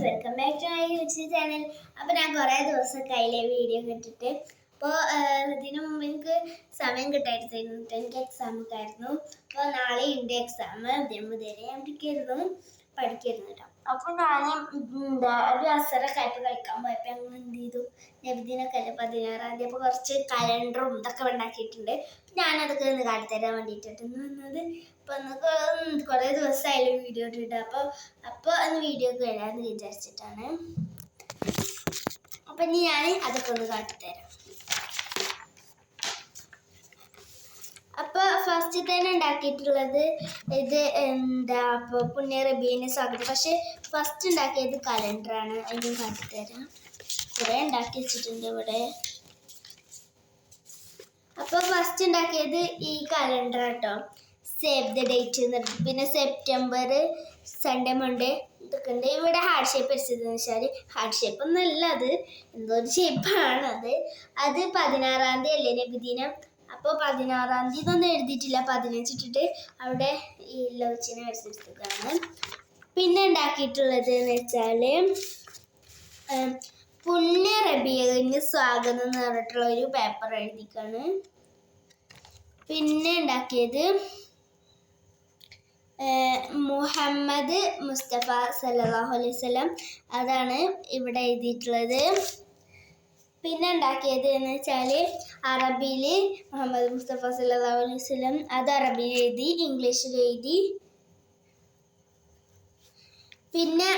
Welcome back to my YouTube channel. അപ്പോൾ ഞാൻ കുറേ ദിവസം കയ്യിലെ വീഡിയോ കിട്ടിയിട്ട് അപ്പോൾ ഇതിനു മുമ്പ് എനിക്ക് സമയം കിട്ടായിരുന്നു. എനിക്ക് എക്സാം ഒക്കെ ആയിരുന്നു. അപ്പോൾ നാളെ ഉണ്ട് എക്സാം. അതിന് മുതലേ ഞാൻ പഠിക്കായിരുന്നു കേട്ടോ. അപ്പോൾ ഞാൻ ഒരു അസറൊക്കെ ആയിട്ട് കളിക്കാൻ പോയപ്പോൾ ഞങ്ങൾ എന്ത് ചെയ്തു, നബിദിനൊക്കെ അല്ലേ 16-ാം തീയതി. അപ്പോൾ കുറച്ച് കലണ്ടറും ഇതൊക്കെ ഉണ്ടാക്കിയിട്ടുണ്ട്. ഞാനതൊക്കെ ഒന്ന് കാട്ടിത്തരാൻ വേണ്ടിയിട്ടാണ് വന്നത്. അപ്പോൾ നമുക്ക് കുറേ ദിവസമായാലും വീഡിയോ ഇട്ടിട്ട് അപ്പോൾ അന്ന് വീഡിയോ ഒക്കെ വരാമെന്ന് വിചാരിച്ചിട്ടാണ്. അപ്പം ഇനി ഞാൻ അതൊക്കെ ഒന്ന് കാട്ടിത്തരാം. അപ്പോൾ ഫസ്റ്റ് തന്നെ ഉണ്ടാക്കിയിട്ടുള്ളത് ഇത് അപ്പോൾ പുണ്യ റബീനെ സ്വാഗതം. പക്ഷെ ഫസ്റ്റ് ഉണ്ടാക്കിയത് കലണ്ടറാണ്. അതിന് കാട്ടിത്തരാം. കുറേ ഉണ്ടാക്കി വെച്ചിട്ടുണ്ട് ഇവിടെ. അപ്പോൾ ഫസ്റ്റ് ഉണ്ടാക്കിയത് ഈ കലണ്ടർ കേട്ടോ. സേവ് ദ ഡേറ്റ് എന്നിട്ട് പിന്നെ സെപ്റ്റംബർ, സൺഡേ, മൺഡേ ഇതൊക്കെ ഉണ്ട്. ഇവിടെ ഹാർട്ട് ഷേപ്പ് വെച്ചതെന്ന് വെച്ചാൽ ഹാർട്ട് ഷേപ്പ് ഒന്നല്ല, അത് എന്തോ ഒരു ഷേപ്പാണ്. അത് 16-ാം തീയതി അല്ലേ നബിദിനം. അപ്പോൾ 16-ാം തീയതി ഒന്നും എഴുതിയിട്ടില്ല, 15 ഇട്ടിട്ട് അവിടെ ഈ ലോച്ചിനെ വരച്ചെടുത്തതാണ്. പിന്നെ ഉണ്ടാക്കിയിട്ടുള്ളത് എന്ന് വെച്ചാൽ പുണ്യ റബീഇന് സ്വാഗതം എന്ന് പറഞ്ഞിട്ടുള്ള ഒരു പേപ്പർ എഴുതിക്കാണ്. പിന്നെ ഉണ്ടാക്കിയത് മുഹമ്മദ് മുസ്തഫ സല്ലല്ലാഹു അലൈഹി വസല്ലം, അതാണ് ഇവിടെ എഴുതിയിട്ടുള്ളത്. പിന്നെ ഉണ്ടാക്കിയത് എന്ന് വെച്ചാൽ അറബിയിൽ മുഹമ്മദ് മുസ്തഫ സല്ലല്ലാഹു അലൈഹി വസല്ലം, അത് അറബിയിൽ എഴുതി, ഇംഗ്ലീഷിൽ എഴുതി. പിന്നെ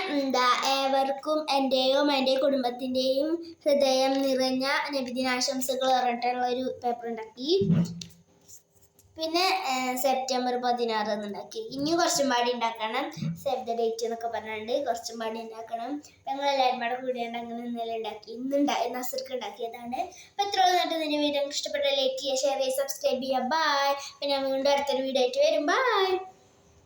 ഏവർക്കും എൻ്റെയും എൻ്റെ കുടുംബത്തിൻ്റെയും ഹൃദയം നിറഞ്ഞ നബിദിനാശംസകൾ പറഞ്ഞിട്ടുള്ള ഒരു പേപ്പർ ഉണ്ടാക്കി. പിന്നെ സെപ്റ്റംബർ 16 എന്നുണ്ടാക്കി. ഇനിയും കുറച്ചും പാടി ഉണ്ടാക്കണം. സേവ് ദ ഡേറ്റ് എന്നൊക്കെ പറഞ്ഞുകൊണ്ട് കുറച്ചും പാടി ഉണ്ടാക്കണം. ഞങ്ങളെല്ലാവരും കൂടെ കൂടിയുണ്ട് അങ്ങനെ ഇന്നലെ ഉണ്ടാക്കി. നസർക്ക് ഉണ്ടാക്കിയതാണ്. അപ്പോൾ എത്ര നിന്റെ വീഡിയോ ഇഷ്ടപ്പെട്ട ലൈക്ക് ചെയ്യുക, ഷെയർ ചെയ്യുക, സബ്സ്ക്രൈബ് ചെയ്യുക. ബൈ. പിന്നെ വീണ്ടും അടുത്തൊരു വീഡിയോ ആയിട്ട് വരും. ബൈ.